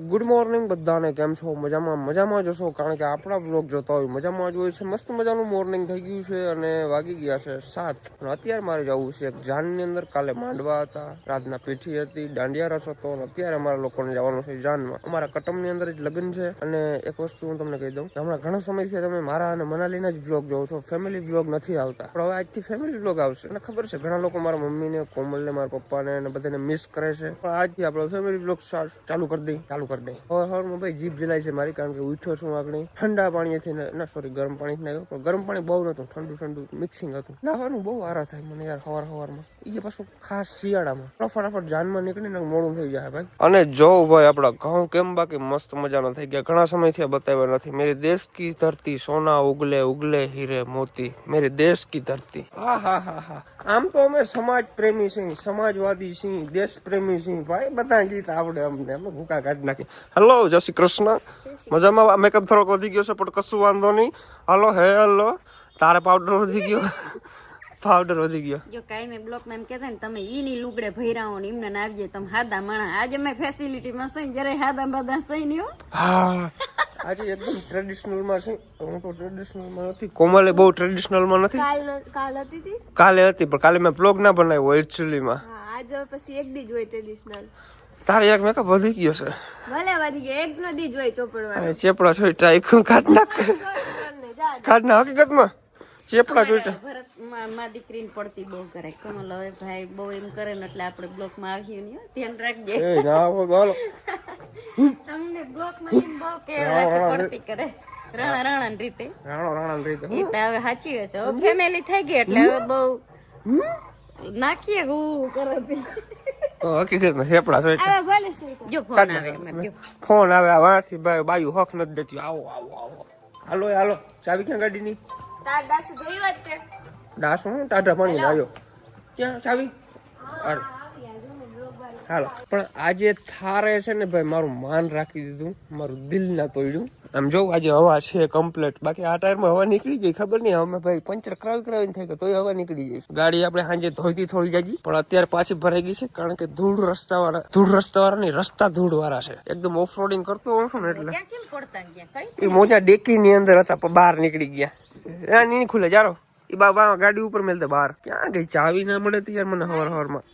Good morning બધાને, કેમ છો? મજામાં જશો, કારણ કે આપણા બ્લોગ જોતા હોય મજામાં જ હોય છે. મસ્ત મજાનું મોર્નિંગ થઈ ગયું છે અને વાગી ગયા છે 7 અને અત્યારે મારે જવું છે એક જાનની અંદર. કાલે માંડવા હતા, રાતના પીઠી હતી, દાંડિયા રસ હતો અને અત્યારે અમારા લોકોને જવાનું છે જાનમાં. અમારા કટમની અંદર જ લગ્ન છે. અને એક વસ્તુ હું તમને કહી દઉં, હમણાં ઘણા સમયથી તમે મારા અને મનાલીના જ બ્લોગ જોવો છો, ફેમિલી બ્લોગ નથી આવતા, પણ હવે આજથી ફેમિલી બ્લોગ આવશે. અને ખબર છે ઘણા લોકો મારા મમ્મીને, કોમલને, મારા પપ્પાને અને બધાને મિસ કરે છે, પણ આજથી આપણો ફેમિલી બ્લોગ ચાલુ કરી દઈ. હવારમાં ભાઈ જીભ જલાય છે મારી, કારણ કે ઉઠ્યો છું આગળ ઠંડા પાણીથી, ના સોરી ગરમ પાણીથી નાખ્યો, પણ ગરમ પાણી બહુ નતું, ઠંડુ મિક્સિંગ હતું. નાવાનું બહુ આરા થાય મને યાર સવારમાં, એ પાછું ખાસ શિયાળામાં. ફટાફટ જાનમાં નીકળીને મોડું થઈ જાય ભાઈ. અને જો ભાઈ આપડા ઘઉં કેમ બાકી મસ્ત મજાના થઈ ગયા, ઘણા સમયથી બતાવ્યા નથી. મેરી દેશ કી ધરતી સોના ઉગલે ઉગલે હીરે મોતી, મેરી દેશ કી ધરતી. હા. આમ તો અમે સમાજ પ્રેમી છીએ, સમાજવાદી છીએ, દેશ પ્રેમી છીએ ભાઈ, બધા ગીત આવડે અમને, અમે ભૂકા કાઢી નાખી. હેલો, જય શ્રી કૃષ્ણ. મજામાં? મેકઅપ થોડોક વધી ગયો છે પણ કશું વાંધો નહીં. હાલો હેલો, તારે પાવડર વધી ગયો? પાવડર વધી ગયો. જો કાઈ મે બ્લોક માં એમ કહેતા ને તમે ઈની લુગડે ભૈરાઓ ને એમને ના આવજે, તમે હાદા માણા. આજે મે ફેસિલિટી માં સઈ જરે હાદા બાદા સઈ નહી હો. હા, આજે એકદમ ટ્રેડિશનલ માં છે. હું તો ટ્રેડિશનલ માં નથી, કોમલે બહુ ટ્રેડિશનલ માં નથી. કાલે હતી પણ કાલે મેં બ્લોગ ના બનાવ્યો એક્ચ્યુઅલી માં. હા, આજે પછી એક દી જ હોય ટ્રેડિશનલ. તારે એક મેકઅપ વધી ગયો છે. ભલે વધી ગયો, એક નો દી જ હોય ચોપડવા. ચેપડા છોઈ ટ્રાય કાઢ નાખ. કાઢ ના, હકીકતમાં ચેપડા જોઈતા ભરત માં દીકરીને પડતી બહુ કરે. કમલ હવે ભાઈ બહુ એમ કરે ને એટલે આપણે બ્લોક માં આવીએ ને, ધ્યાન રાખજે. એ ના હો ગાલો, તમને બ્લોક માં એમ બહુ કેવા પડતી કરે. રાણા રીતે એ તો હવે સાચી વાત છે. હવે ફેમિલી થઈ ગઈ એટલે હવે બહુ નાખીએ હું કરે. હકીકતમાં ચેપડા જોઈતા. જો ફોન આવે, ફોન આવે આ વાંથી ભાઈ, બાયુ હક નથી દેતી. આવો હાલો, ચાવી ક્યાં ગાડીની? તાર દાસુ જોઈ વાત કે દાસ હું ટાઢા પાણી આવ્યો, ક્યાં ચાવી? હાલો. પણ આજે થારે છે ને ભાઈ મારું માન રાખી દીધું, મારું દિલ ના તોડ્યું. આમ જો આજે હવા છે કમ્પ્લીટ, બાકી આ ટાયરમાં હવા નીકળી ગઈ, ખબર નહીં અમે ભાઈ પંચર કરાવીને થાય કે તોય હવા નીકળી ગઈ. ગાડી આપણે સાંજે ધોઈતી થોડી જાજી, પણ અત્યારે પાછી ભરાઈ ગઈ છે, કારણ કે ધૂળ રસ્તા વાળા ની રસ્તા ધૂળ વાળા છે. એકદમ ઓફ રોડિંગ કરતો હોઉં છું ને એટલે એ મોજા ડેકી ની અંદર હતા પણ બહાર નીકળી ગયા. નહીં ખુલે જારો, એ બાબા ગાડી ઉપર મેલતા બહાર. ક્યાં ગઈ ચાવી? ના મળે તો યાર મને હવારમાં.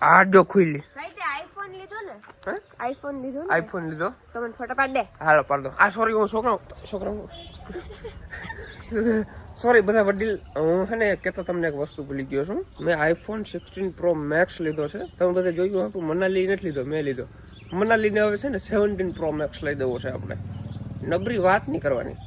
આ જો ખુલ્લી. આઈફોન લીધો તમે ફોટો પાડ દે. હાલો પાડ દો. આ સોરી, હું છોકરા સોરી બધા વડીલ. હું છે ને કેતો તમને એક વસ્તુ ભૂલી ગયો છું. મેં આઈફોન 16 Pro Max લીધો છે. તમે બધા જોયું હતું, મનાલી નથી લીધો, મેં લીધો. મનાલીને હવે છે ને 17 Pro Max લઈ દેવો છે આપણે. નબળી વાત નહીં કરવાની.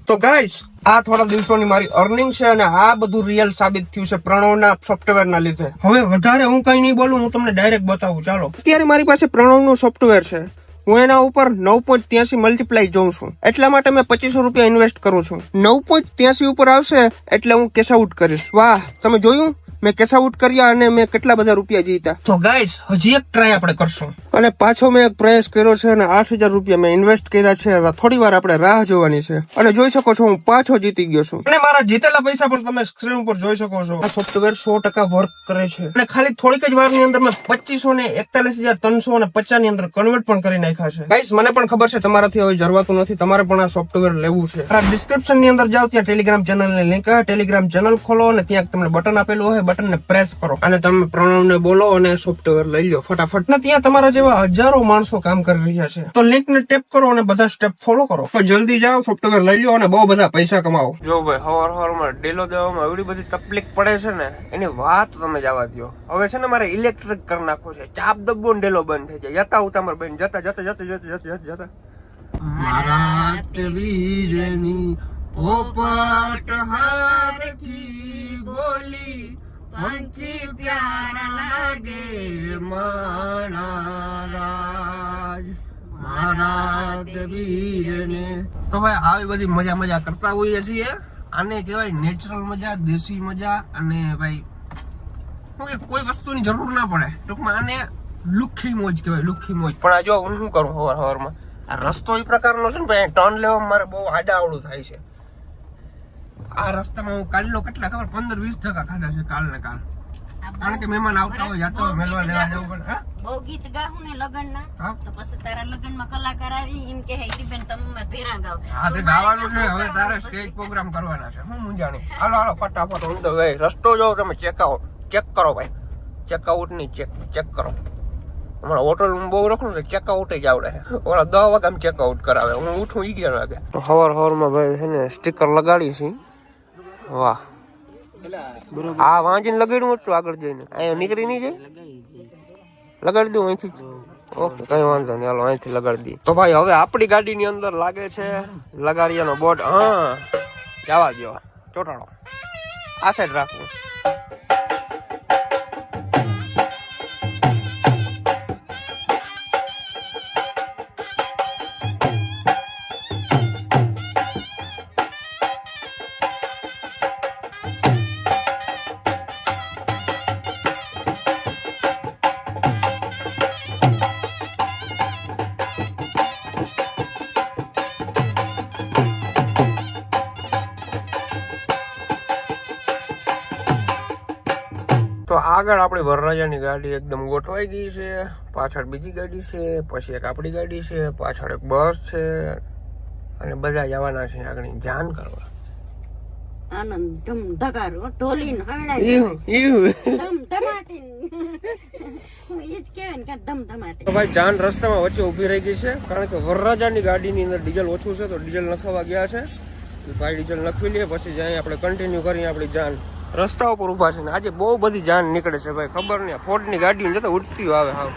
તો ગાઈસ, આ થોડા દિવસોની મારી અર્નિંગ છે અને આ બધું રિયલ સાબિત થયું છે પ્રણવના સોફ્ટવેર ના લીધે. હવે વધારે હું કઈ નહીં બોલું, હું તમને ડાયરેક્ટ બતાવું. ચાલો, અત્યારે મારી પાસે પ્રણવનું સોફ્ટવેર છે. હું એના ઉપર 9.83 મલ્ટીપ્લાય જોઉં છું, એટલા માટે મેં 2500 રૂપિયા ઇન્વેસ્ટ કરું છું. 9.83 ઉપર આવશે એટલે હું કેશ આઉટ કરીશ. વાહ, તમે જોયું મેં કેશ આઉટ કર્યા અને મેં કેટલા બધા રૂપિયા જીત્યા. તો ગાઈસ, હજી એક ટ્રાય આપણે કરશું. અને પાછો મેં એક પ્રયાસ કર્યો છે અને 8000 રૂપિયા મેં ઇન્વેસ્ટ કર્યા છે. થોડી વાર આપણે રાહ જોવાની છે અને જોઈ શકો છો હું પાછો જીતી ગયો છું. અને મારા જીતેલા પૈસા પણ તમે સ્ક્રીન ઉપર જોઈ શકો છો. આ સોફ્ટવેર 100% વર્ક કરે છે અને ખાલી થોડીક જ વારની અંદર મેં 2541,350 ની અંદર કન્વર્ટ પણ કરી નાખ્યા છે. ગાઈસ, મને પણ ખબર છે તમારાથી હવે જરવાતું નથી, તમારે પણ આ સોફ્ટવેર લેવું છે. આ ડિસ્ક્રિપ્શન ની અંદર જાઓ, ત્યાં ટેલિગ્રામ ચેનલ ની લિંક છે. ટેલિગ્રામ ચેનલ ખોલો અને ત્યાં તમને બટન આપેલું હોય, બટન ને પ્રેસ કરો અને તમે પ્રણવને બોલો અને સોફ્ટવેર લઈ લો ફટાફટ. ને ત્યાં તમારા જેવા હજારો માણસો કામ કરી રહ્યા છે. તો લિંક ને ટેપ કરો અને બધા સ્ટેપ ફોલો કરો. તો જલ્દી જાઓ, સોફ્ટવેર લઈ લો અને બહુ બધા પૈસા કમાવો. જો ભાઈ, હવારમાં ડેલો દેવામાં એવી બધી તકલીફ પડે છે ને, એની વાત તમે જવા દો. હવે છે ને મારે ઇલેક્ટ્રિક કરી નાખવું છે. ચાપ દબો ડેલો બંધ થઈ જાય. જતા ઉતામર બેન જતા મારા વીરની પોપટ હાર કી બોલી પંખી પ્યારા લાગે મારા રાજ મારા દેવીરને. તો ભાઈ આવી બધી મજા કરતા હોઈએ છીએ. આને કહેવાય નેચરલ મજા, દેશી મજા. અને ભાઈ કોઈ વસ્તુની જરૂર ના પડે, ટૂંકમાં આને લુખ્ખી મોજ કહેવાય, લુખ્ખી મોજ. પણ આ જો હું શું કરું સવારમાં, આ રસ્તો એ પ્રકારનો છે ને ભાઈ, ટર્ન લેવામાં મારે બહુ આડાવડું થાય છે. આ રસ્તામાં હું કાલનો કેટલા ખબર 15-20 ધક્કા ખાધા છે કાલ ને કાલ. કારણ કે મહેમાન આવતા હોય જાતો હોય મેલવા લેવા જવું પડે. હા? બહુ ગીત ગાવું ને લગનના હા? તો પછી તારા લગનમાં કલાકાર આવી એમ કે હીરીબેન તમે ભેરા ગાવ. હા તે ગાવાનું છે હવે તારે સ્ટેજ પ્રોગ્રામ કરવાના છે હું મૂંઝાણી. હાલો હાલો ફટાફટ હું તો ભાઈ રસ્તો જો તમે ચેક કરો ભાઈ. ચેકઆઉટ નહીં ચેક કરો. હમણાં હોટલ બહુ રખડું છે ચેકઆઉટ જ આવડે છે. ઓલા 10 વાગે ચેકઆઉટ કરાવે હું ઉઠું 11 વાગે. હવારમાં ભાઈ છે ને સ્ટીકર લગાડી છે. વાહ આ વાંચીને લગાડ્યું હતું આગળ જઈને અહીંયા નીકળી નહીં જાય લગાડી દઉં અહીંથી જ. ઓકે કઈ વાંધો નહીં હાલો અહીંથી લગાડી દઈએ. તો ભાઈ હવે આપણી ગાડીની અંદર લાગે છે લગાડિયાનો બોર્ડ. હા જવા દો ચોટાડો આ સાઈડ રાખવું. તો આગળ આપણી વરરાજાની ગાડી એકદમ ગોઠવાઈ ગઈ છે. પાછળ બીજી ગાડી છે, પછી એક આપણી ગાડી છે, પાછળ એક બસ છે અને બધા જવાના છે આગળ જાન કરવા. આનંદ ધમ ધગારો ઢોલીન હણાઈ ધમ ધમાટીન ઈ જ કહેવાય ને કે ધમ ધમાટી. તો ભાઈ જાન રસ્તામાં વચ્ચે ઊભી રહી ગઈ છે કારણ કે વરરાજાની ગાડીની અંદર ડીઝલ ઓછું છે તો ડીઝલ નખાવા ગયા છે. ભાઈ ડીઝલ નખવી લઈએ પછી જાય આપણે કન્ટિન્યુ કરીએ આપણી જાન. રસ્તા ઉપર ઉભા છે ને આજે બહુ બધી જાન નીકળે છે ભાઈ ખબર નહીં. ફોર્ડની ગાડી જતા ઉડતી આવે હાવ.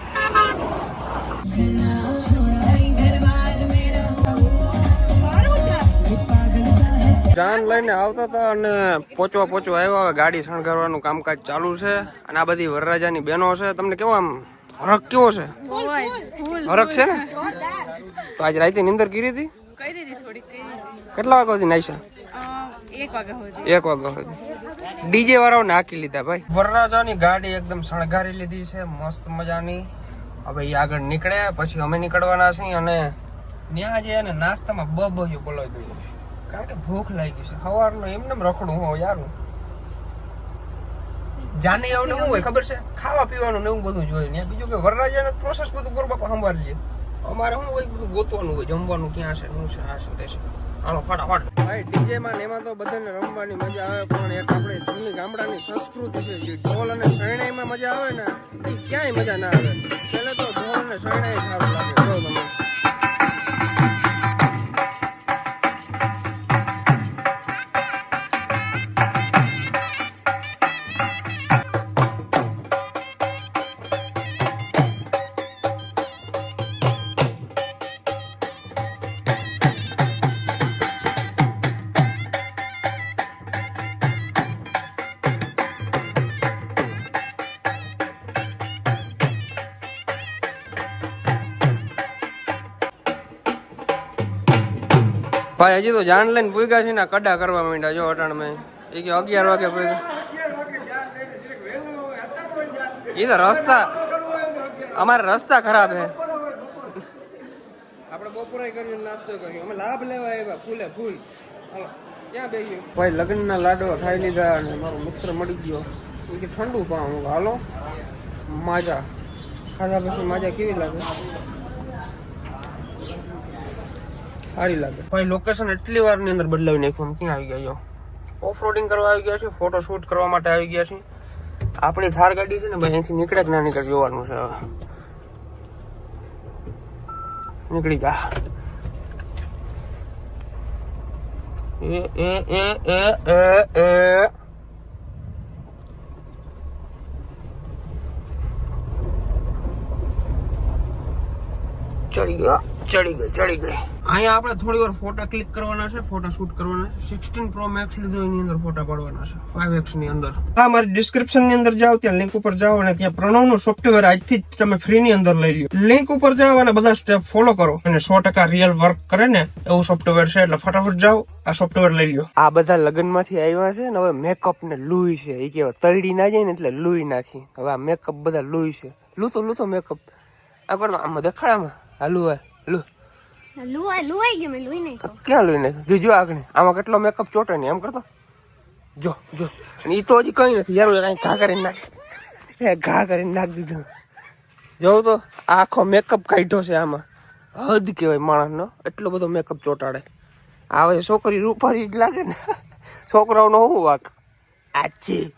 જાન લઈને આવતા હતા અને પોચવા આવ્યા હવે ગાડી શણગારવાનું કામકાજ ચાલુ છે. અને આ બધી વરરાજાની બહેનો છે. તમને કેવો આમ હરખ કેવો છે? હરખ છે ને? તો આજે રાતે નીંદર કરી હતી? કેટલા વાગ્યા સુધી નાઈશા? 1 વાગ્યા સુધી. ડીજે વાળાઓને હાકી લીધા ભાઈ. વરરાજાની ગાડી એકદમ શણગારી લીધી છે મસ્ત મજાની. હવે એ આગળ નીકળે પછી અમે નીકળવાના છીએ અને ત્યાં જે ને નાસ્તામાં બબયું બોલાવી દઉં કારણ કે ભૂખ લાગી છે. સવારનું એમને રખડું હોય યાર. જાને આવને શું હોય ખબર છે? ખાવા પીવાનું ને એવું બધું જોઈએ ને. બીજું કે વરરાજાને પ્રોસેસ બધું કરો બાપા સંભાળી લે. અમારે શું હોય બધું ગોતવાનું હોય જમવાનું ક્યાં છે શું છે આ છે તે છે. હાલો ફટાફટ. ભાઈ ડીજે માં ને એમાં તો બધાને રમવાની મજા આવે પણ એક આપણે જૂની ગામડાની સંસ્કૃતિ છે જે ઢોલ અને શરણાઈમાં મજા આવે ને એ ક્યાંય મજા ના આવે. છેલ્લે તો ઢોલ અને શરણાઈ સારું લાગે. જો તમે ભાઈ હજી તો જાન લઈને પૂગ્યા છે ને કડા કરવા માંડ્યા. જો અટાણ મેં એ કે 11 વાગે પૂગ્યા. એ તો રસ્તા અમારે રસ્તા ખરાબ છે. આપણે બપોરે કર્યું નાસ્તો કર્યો અમે લાભ લેવા આવ્યા ફૂલે ફૂલ. હાલો ક્યાં બેસી ભાઈ લગ્નના લાડવા ખાઈ લીધા અને મારો મિત્ર મળી ગયો એ કે ઠંડુ પાઉં. હાલો માજા ખાધા પછી માજા કેવી લાગે? સારી લાગે ભાઈ. લોકેશન એટલી વાર ની અંદર બદલાવી નાખ્યું. ક્યાં આવી ગયા? જો ઓફ રોડિંગ કરવા આવી ગયા છે, ફોટો શૂટ કરવા માટે આવી ગયા છે. આપણી થાર ગાડી છે ને ભાઈ અહીંથી નીકળે કે ના નીકળે જોવાનું છે. હવે નીકળી જા. ચડી ગઈ. અહીંયા આપણે થોડી વાર ફોટા ક્લિક કરવાના છે, ફોટા શૂટ કરવાના છે. 16 Pro Max લીધો એની અંદર ફોટા પાડવાના છે 5x ની અંદર. હા મારી ડિસ્ક્રિપ્શન ની અંદર જાઓ ત્યાં લિંક ઉપર જાઓ અને ત્યાં પ્રણવનું સોફ્ટવેર આજથી જ તમે ફ્રી ની અંદર લઈ લ્યો. લિંક ઉપર જાઓ અને બધા સ્ટેપ ફોલો કરો અને 100% રિયલ વર્ક કરે ને એવું સોફ્ટવેર છે. એટલે ફટાફટ જાઓ આ સોફ્ટવેર લઈ લ્યો. આ બધા લગ્ન માંથી આવ્યા છે ને હવે મેકઅપ ને લુઈ છે. એ કેવા તળી ના જાય ને એટલે લુઈ નાખી. હવે આ મેકઅપ બધા લુઈ છે. લૂતો મેકઅપ આ કરતો આમાં દેખાડામાં હાલું લુઈ ગયું. મેં લુઈ નહીં ક્યાં લુઈ નહીં જો આગળ આમાં કેટલો મેકઅપ ચોટે ને એમ કરતો જો અને ઈ તો હજી કઈ નથી યાર. કઈ ઘા કરીને નાખે એ ઘા કરીને નાખી દીધું. જોઉં તો આખો મેકઅપ કાઢ્યો છે આમાં. હદ કહેવાય માણસનો, એટલો બધો મેકઅપ ચોટાડે. આવે છોકરી રૂપારી જ લાગે ને, છોકરાઓનો શું વાક. આ છે